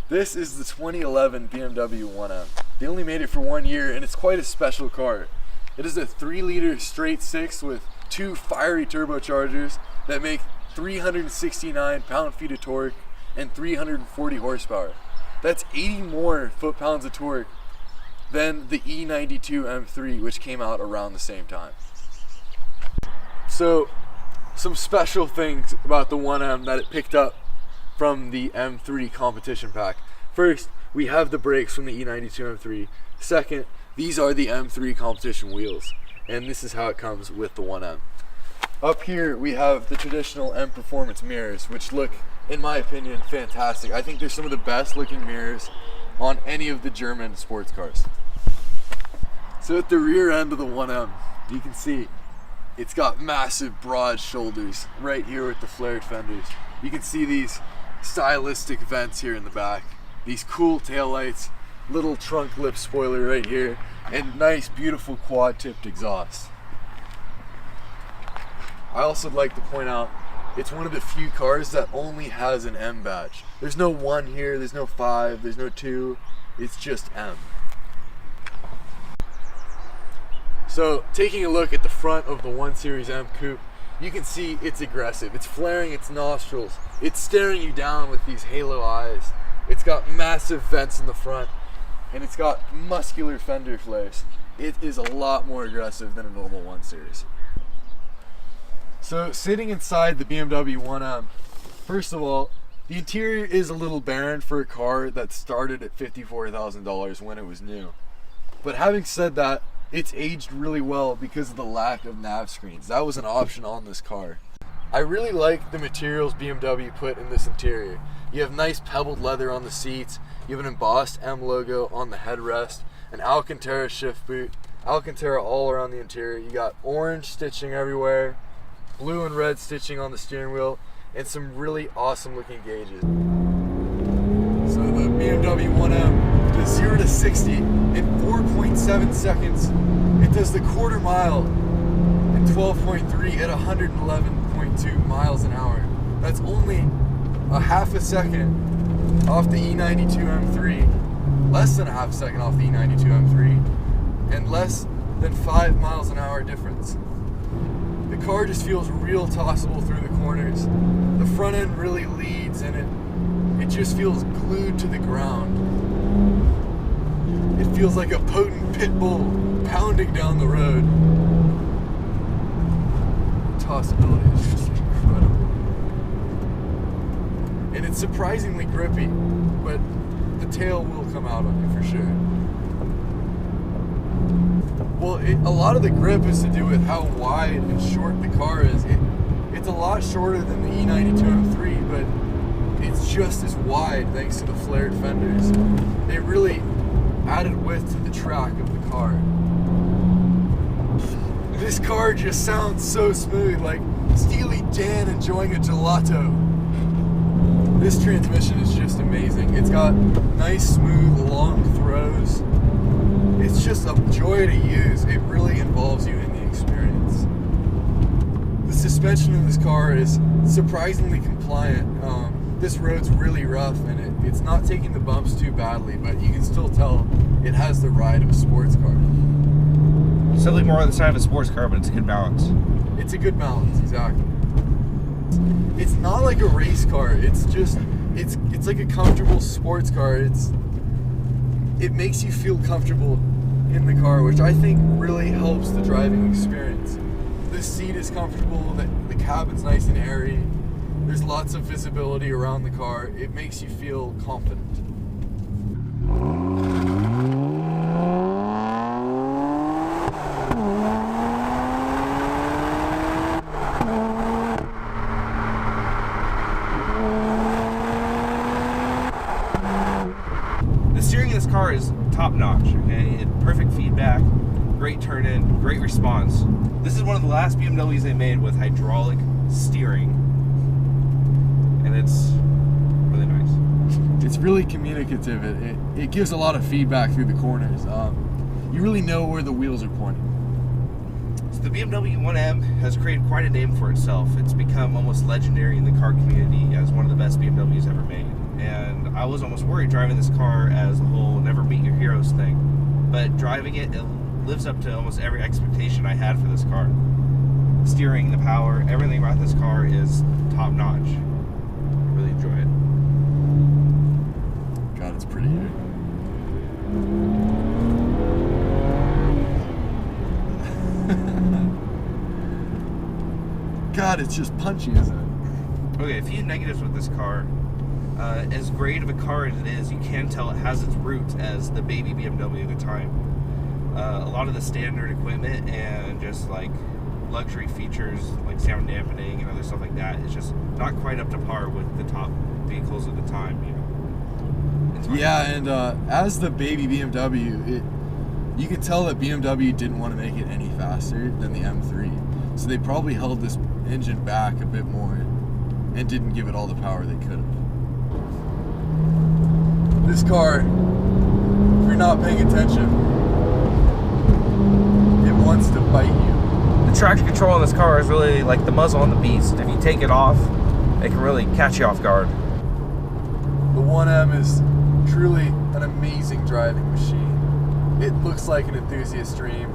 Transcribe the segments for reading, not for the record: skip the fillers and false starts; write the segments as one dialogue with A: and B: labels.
A: This is the 2011 BMW 1M. They only made it for 1 year, and it's quite a special car. It is a 3-liter straight six with 2 fiery turbochargers that make 369 pound-feet of torque and 340 horsepower. That's 80 more foot-pounds of torque than the E92 M3, which came out around the same time. So, some special things about the 1M that it picked up from the M3 competition pack. First, we have the brakes from the E92 M3. Second, these are the M3 competition wheels, and this is how it comes with the 1M. Up here, we have the traditional M Performance mirrors, which look, in my opinion, fantastic. I think they're some of the best looking mirrors on any of the German sports cars. So at the rear end of the 1M, you can see it's got massive broad shoulders right here with the flared fenders. You can see these stylistic vents here in the back, these cool taillights, little trunk lip spoiler right here, and nice beautiful quad tipped exhaust. I also like to point out it's one of the few cars that only has an M badge. There's no 1 here, there's no 5, there's no 2, it's just M. So taking a look at the front of the 1 Series M Coupe, you can see it's aggressive. It's flaring its nostrils. It's staring you down with these halo eyes. It's got massive vents in the front, and it's got muscular fender flares. It is a lot more aggressive than a normal 1 Series. So sitting inside the BMW 1M, first of all, the interior is a little barren for a car that started at $54,000 when it was new. But having said that, it's aged really well because of the lack of nav screens. That was an option on this car. I really like the materials BMW put in this interior. You have nice pebbled leather on the seats, you have an embossed M logo on the headrest, an Alcantara shift boot, Alcantara all around the interior. You got orange stitching everywhere, blue and red stitching on the steering wheel, and some really awesome looking gauges. So the BMW 1M does 0 to 60 in 4.7 seconds. It does the quarter mile in 12.3 at 111.2 miles an hour. That's only a half a second off the E92 M3, less than a half a second off the E92 M3, and less than 5 miles an hour difference. The car just feels real tossable through the corners. The front end really leads, and it just feels glued to the ground. It feels like a potent pit bull pounding down the road. Tossability is just incredible. And it's surprisingly grippy, but the tail will come out on you for sure. Well, a lot of the grip is to do with how wide and short the car is. It's a lot shorter than the E92 M3, but it's just as wide thanks to the flared fenders. They really added width to the track of the car. This car just sounds so smooth, like Steely Dan enjoying a gelato. This transmission is just amazing. It's got nice, smooth, long throws. It's just a joy to use. It really involves you in the experience. The suspension in this car is surprisingly compliant. This road's really rough, and it's not taking the bumps too badly, but you can still tell it has the ride of a sports car.
B: Certainly more on the side of a sports car, but it's a good balance.
A: It's a good balance, exactly. It's not like a race car. It's just, it's like a comfortable sports car. It makes you feel comfortable in the car, which I think really helps the driving experience. The seat is comfortable, the cabin's nice and airy. There's lots of visibility around the car. It makes you feel confident.
B: The steering of this car is top notch, okay? Perfect feedback, great turn in, great response. This is one of the last BMWs they made with hydraulic steering. And it's really nice.
A: It's really communicative. It gives a lot of feedback through the corners. You really know where the wheels are pointing.
B: So the BMW 1M has created quite a name for itself. It's become almost legendary in the car community as one of the best BMWs ever made. And I was almost worried driving this car as a whole never meet your heroes thing. But driving it, it lives up to almost every expectation I had for this car. The steering, the power, everything about this car is top notch. I really enjoy it.
A: God, it's pretty here. God, it's just punchy, isn't it?
B: Okay, a few negatives with this car. As great of a car as it is, you can tell it has its roots as the baby BMW of the time. A lot of the standard equipment and just like luxury features like sound dampening and other stuff like that is just not quite up to par with the top vehicles of the time, you know.
A: Yeah, and as the baby BMW, you could tell that BMW didn't want to make it any faster than the M3. So they probably held this engine back a bit more and didn't give it all the power they could have. This car, if you're not paying attention, it wants to bite you.
B: The traction control on this car is really like the muzzle on the beast. If you take it off, it can really catch you off guard.
A: The 1M is truly an amazing driving machine. It looks like an enthusiast dream,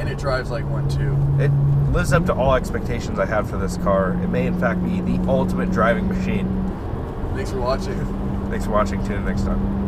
A: and it drives like one too.
B: It lives up to all expectations I had for this car. It may in fact be the ultimate driving machine.
A: Thanks for watching.
B: Thanks for watching. Tune in next time.